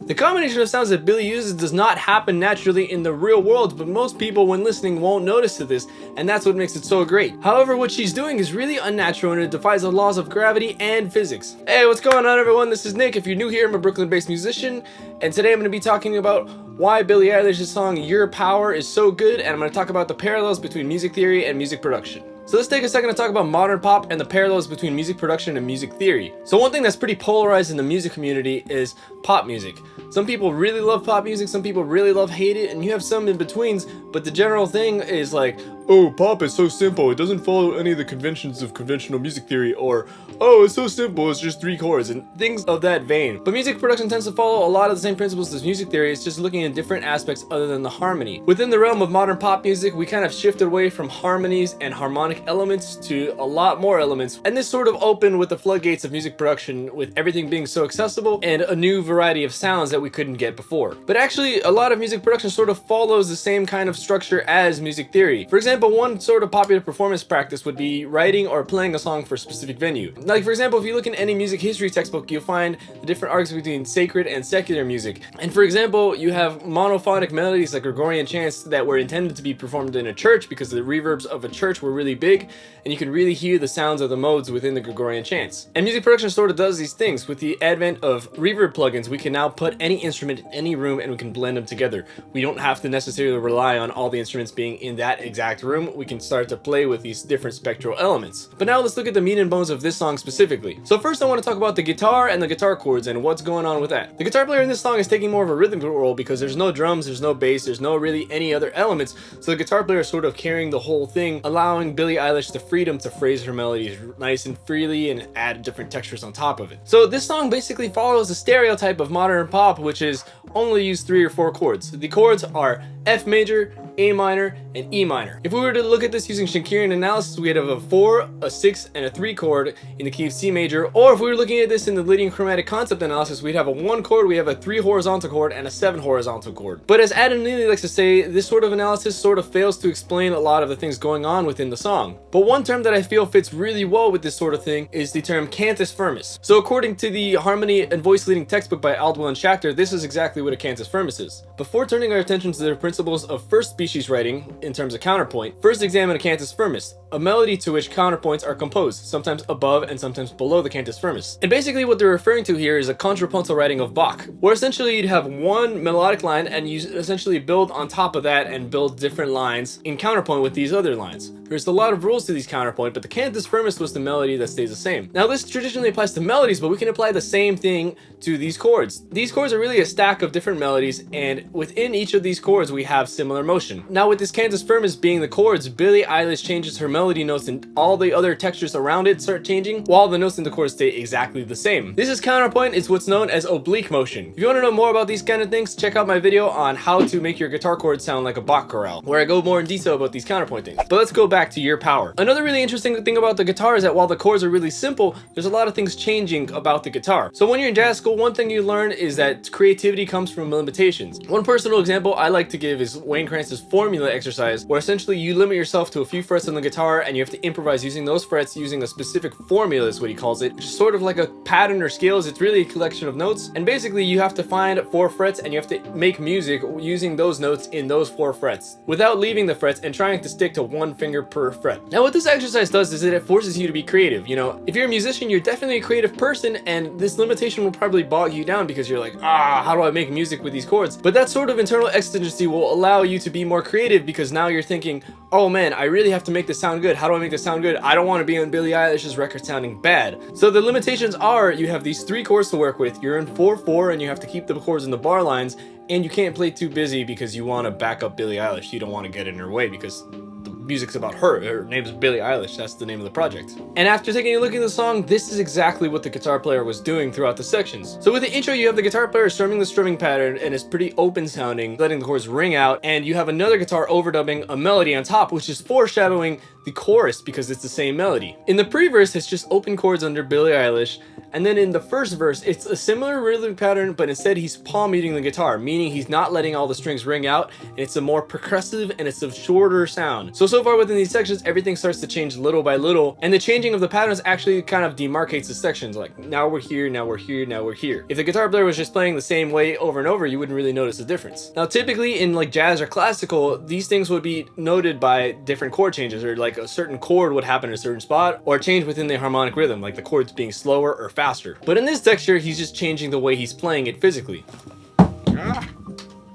The combination of sounds that Billie uses does not happen naturally in the real world, but most people when listening won't notice this, and that's what makes it so great. However, what she's doing is really unnatural and it defies the laws of gravity and physics. Hey, what's going on everyone? This is Nick. If you're new here, I'm a Brooklyn-based musician, and today I'm going to be talking about why Billie Eilish's song Your Power is so good, and I'm going to talk about the parallels between music theory and music production. So let's take a second to talk about modern pop and the parallels between music production and music theory. So one thing that's pretty polarized in the music community is pop music. Some people really love pop music, some people really hate it, and you have some in betweens, but the general thing is like, oh, pop is so simple, it doesn't follow any of the conventions of conventional music theory, or, oh, it's so simple, it's just 3 chords, and things of that vein. But music production tends to follow a lot of the same principles as music theory, it's just looking at different aspects other than the harmony. Within the realm of modern pop music, we kind of shifted away from harmonies and harmonic elements to a lot more elements, and this sort of opened with the floodgates of music production, with everything being so accessible and a new variety of sounds that we couldn't get before. But actually, a lot of music production sort of follows the same kind of structure as music theory. For example, one sort of popular performance practice would be writing or playing a song for a specific venue. Like for example, if you look in any music history textbook, you'll find the different arcs between sacred and secular music. And for example, you have monophonic melodies like Gregorian chants that were intended to be performed in a church because the reverbs of a church were really big, and you can really hear the sounds of the modes within the Gregorian chants. And music production sort of does these things. With the advent of reverb plugins, we can now put any instrument in any room and we can blend them together. We don't have to necessarily rely on all the instruments being in that exact room. We can start to play with these different spectral elements. But now let's look at the meat and bones of this song specifically. So first I want to talk about the guitar and the guitar chords and what's going on with that. The guitar player in this song is taking more of a rhythmic role because there's no drums, there's no bass, there's no really any other elements, so the guitar player is sort of carrying the whole thing, allowing Billie Eilish the freedom to phrase her melodies nice and freely and add different textures on top of it. So this song basically follows the stereotype of modern pop, which is only use 3 or 4 chords. The chords are F major, A minor, and E minor. If we were to look at this using Schenkerian analysis, we'd have a 4, a 6, and a 3 chord in the key of C major, or if we were looking at this in the Lydian chromatic concept analysis, we'd have a 1 chord, we have a 3 horizontal chord, and a 7 horizontal chord. But as Adam Neely likes to say, this sort of analysis sort of fails to explain a lot of the things going on within the song. But one term that I feel fits really well with this sort of thing is the term cantus firmus. So according to the Harmony and Voice Leading textbook by Aldwell and Schachter, this is exactly what a cantus firmus is. Before turning our attention to the principles of first species writing in terms of counterpoint, first examine a cantus firmus, a melody to which counterpoints are composed, sometimes above and sometimes below the cantus firmus. And basically what they're referring to here is a contrapuntal writing of Bach, where essentially you'd have one melodic line and you essentially build on top of that and build different lines in counterpoint with these other lines. There's a lot of rules to these counterpoint, but the cantus firmus was the melody that stays the same. Now this traditionally applies to melodies, but we can apply the same thing to these chords. These chords are really a stack of different melodies, and within each of these chords we have similar motion. Now with this cantus firmus being the chords, Billie Eilish changes her melody notes and all the other textures around it start changing, while the notes in the chords stay exactly the same. This is counterpoint, it's what's known as oblique motion. If you want to know more about these kind of things, check out my video on how to make your guitar chords sound like a Bach chorale, where I go more in detail about these counterpoint things. But let's go back to Your Power. Another really interesting thing about the guitar is that while the chords are really simple, there's a lot of things changing about the guitar. So when you're in jazz school, one thing you learn is that creativity comes from limitations. One personal example I like to give is Wayne Kranz's formula exercise, where essentially you limit yourself to a few frets on the guitar and you have to improvise using those frets using a specific formula is what he calls it, which is sort of like a pattern or scales. It's really a collection of notes, and basically you have to find 4 frets and you have to make music using those notes in those 4 frets without leaving the frets and trying to stick to 1 finger per fret. Now what this exercise does is that it forces you to be creative. You know, if you're a musician, you're definitely a creative person, and this limitation will probably bog you down because you're like, how do I make music with these chords? But that sort of internal exigency will allow you to be more creative, because now you're thinking, oh man, I really have to make this sound good. How do I make this sound good? I don't want to be on Billie Eilish's record sounding bad. So the limitations are you have these 3 chords to work with, you're in 4/4, and you have to keep the chords in the bar lines, and you can't play too busy because you want to back up Billie Eilish. You don't want to get in her way because the music's about her. Her name's Billie Eilish. That's the name of the project. And after taking a look at the song, this is exactly what the guitar player was doing throughout the sections. So with the intro, you have the guitar player strumming the strumming pattern, and it's pretty open sounding, letting the chords ring out, and you have another guitar overdubbing a melody on top, which is foreshadowing the chorus because it's the same melody. In the pre-verse, it's just open chords under Billie Eilish, and then in the first verse, it's a similar rhythm pattern, but instead he's palm muting the guitar, meaning he's not letting all the strings ring out, and it's a more percussive and it's a shorter sound. So so far within these sections, everything starts to change little by little, and the changing of the patterns actually kind of demarcates the sections. Like, now we're here, now we're here, now we're here. If the guitar player was just playing the same way over and over, you wouldn't really notice the difference. Now, typically in like jazz or classical, these things would be noted by different chord changes, or like a certain chord would happen in a certain spot, or change within the harmonic rhythm, like the chords being slower or faster. But in this texture, he's just changing the way he's playing it physically.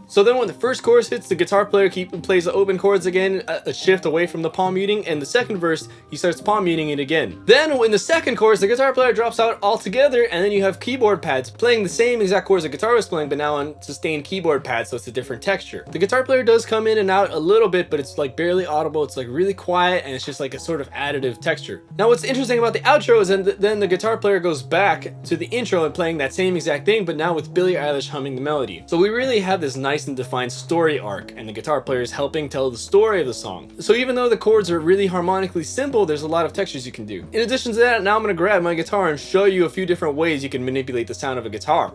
So then when the first chorus hits, the guitar player plays the open chords again, a shift away from the palm muting, and the second verse, he starts palm muting it again. Then in the second chorus, the guitar player drops out altogether, and then you have keyboard pads playing the same exact chords the guitar was playing, but now on sustained keyboard pads, so it's a different texture. The guitar player does come in and out a little bit, but it's like barely audible, it's like really quiet, and it's just like a sort of additive texture. Now what's interesting about the outro is then the guitar player goes back to the intro and playing that same exact thing, but now with Billie Eilish humming the melody. So we really have this nice and defined story arc, and the guitar player is helping tell the story of the song. So even though the chords are really harmonically simple, there's a lot of textures you can do. In addition to that, now I'm going to grab my guitar and show you a few different ways you can manipulate the sound of a guitar.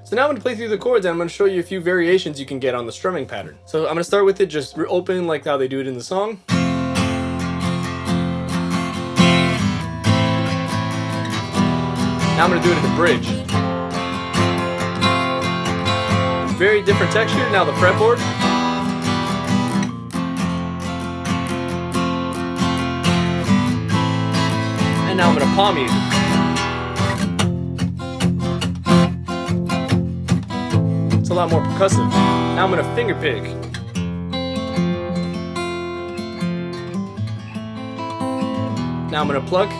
So now I'm going to play through the chords, and I'm going to show you a few variations you can get on the strumming pattern. So I'm going to start with it just open like how they do it in the song. Now I'm going to do it at the bridge. Very different texture. Now the fretboard. And now I'm going to palm mute. It's a lot more percussive. Now I'm going to finger pick. Now I'm going to pluck.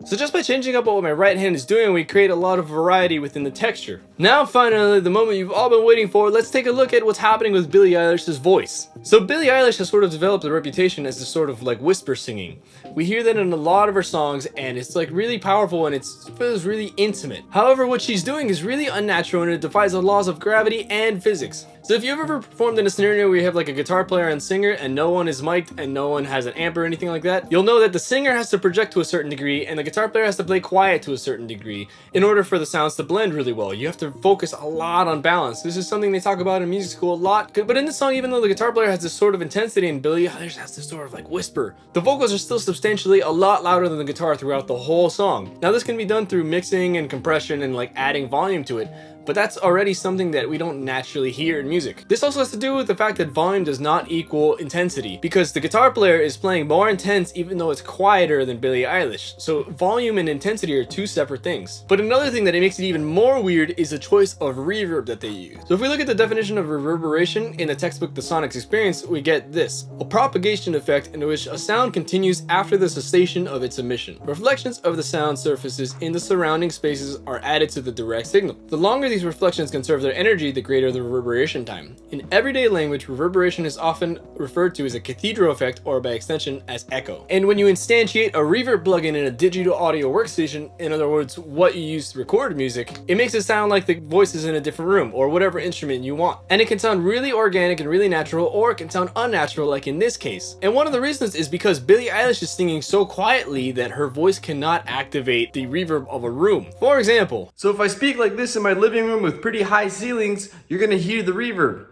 So just by changing up what my right hand is doing, we create a lot of variety within the texture. Now finally, the moment you've all been waiting for, let's take a look at what's happening with Billie Eilish's voice. So Billie Eilish has sort of developed a reputation as this sort of like whisper singing. We hear that in a lot of her songs, and it's like really powerful and it feels really intimate. However, what she's doing is really unnatural and it defies the laws of gravity and physics. So if you've ever performed in a scenario where you have like a guitar player and singer and no one is mic'd and no one has an amp or anything like that, you'll know that the singer has to project to a certain degree and the guitar player has to play quiet to a certain degree in order for the sounds to blend really well. You have to focus a lot on balance. This is something they talk about in music school a lot, but in this song, even though the guitar player has this sort of intensity and Billie Eilish has this sort of like whisper, the vocals are still substantially a lot louder than the guitar throughout the whole song. Now this can be done through mixing and compression and like adding volume to it, but that's already something that we don't naturally hear in music. This also has to do with the fact that volume does not equal intensity, because the guitar player is playing more intense even though it's quieter than Billie Eilish. So volume and intensity are two separate things. But another thing that makes it even more weird is the choice of reverb that they use. So if we look at the definition of reverberation in the textbook The Sonic's Experience, we get this: a propagation effect in which a sound continues after the cessation of its emission. Reflections of the sound surfaces in the surrounding spaces are added to the direct signal. The longer these reflections conserve their energy, the greater the reverberation time. In everyday language, reverberation is often referred to as a cathedral effect, or by extension as echo. And when you instantiate a reverb plugin in a digital audio workstation, in other words, what you use to record music, it makes it sound like the voice is in a different room, or whatever instrument you want. And it can sound really organic and really natural, or it can sound unnatural like in this case. And one of the reasons is because Billie Eilish is singing so quietly that her voice cannot activate the reverb of a room. For example, so if I speak like this in my living room with pretty high ceilings, you're gonna hear the reverb.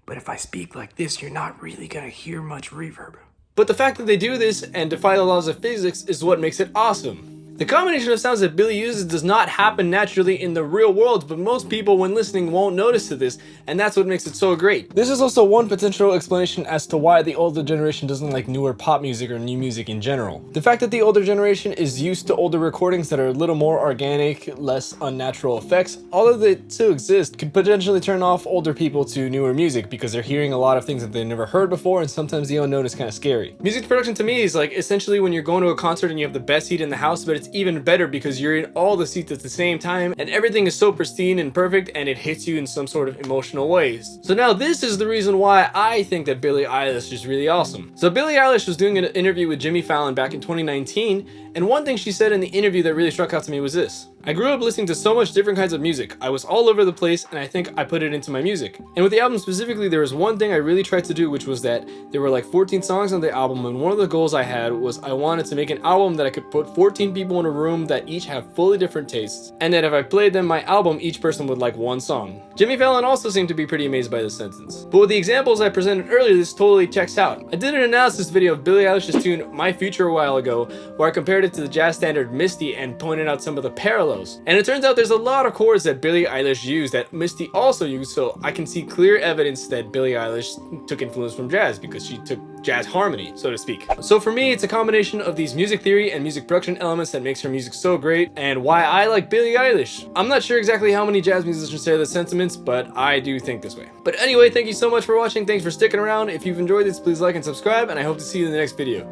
But if I speak like this, you're not really gonna hear much reverb. But the fact that they do this and defy the laws of physics is what makes it awesome. The combination of sounds that Billie uses does not happen naturally in the real world, but most people when listening won't notice to this, and that's what makes it so great. This is also one potential explanation as to why the older generation doesn't like newer pop music or new music in general. The fact that the older generation is used to older recordings that are a little more organic, less unnatural effects, although they still exist, could potentially turn off older people to newer music because they're hearing a lot of things that they've never heard before, and sometimes the unknown is kind of scary. Music production to me is like essentially when you're going to a concert and you have the best seat in the house, but it's even better because you're in all the seats at the same time and everything is so pristine and perfect and it hits you in some sort of emotional ways. So now this is the reason why I think that Billie Eilish is really awesome. So Billie Eilish was doing an interview with Jimmy Fallon back in 2019, and one thing she said in the interview that really struck out to me was this: I grew up listening to so much different kinds of music. I was all over the place, and I think I put it into my music. And with the album specifically, there was one thing I really tried to do, which was that there were like 14 songs on the album, and one of the goals I had was I wanted to make an album that I could put 14 people in a room that each have fully different tastes, and that if I played them my album, each person would like one song. Jimmy Fallon also seemed to be pretty amazed by this sentence. But with the examples I presented earlier, this totally checks out. I did an analysis video of Billie Eilish's tune My Future a while ago, where I compared it to the jazz standard Misty and pointed out some of the parallels. And it turns out there's a lot of chords that Billie Eilish used that Misty also used, so I can see clear evidence that Billie Eilish took influence from jazz because she took jazz harmony, so to speak. So for me, it's a combination of these music theory and music production elements that makes her music so great, and why I like Billie Eilish. I'm not sure exactly how many jazz musicians share the sentiments, but I do think this way. But anyway, thank you so much for watching. Thanks for sticking around. If you've enjoyed this, please like and subscribe, and I hope to see you in the next video.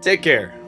Take care.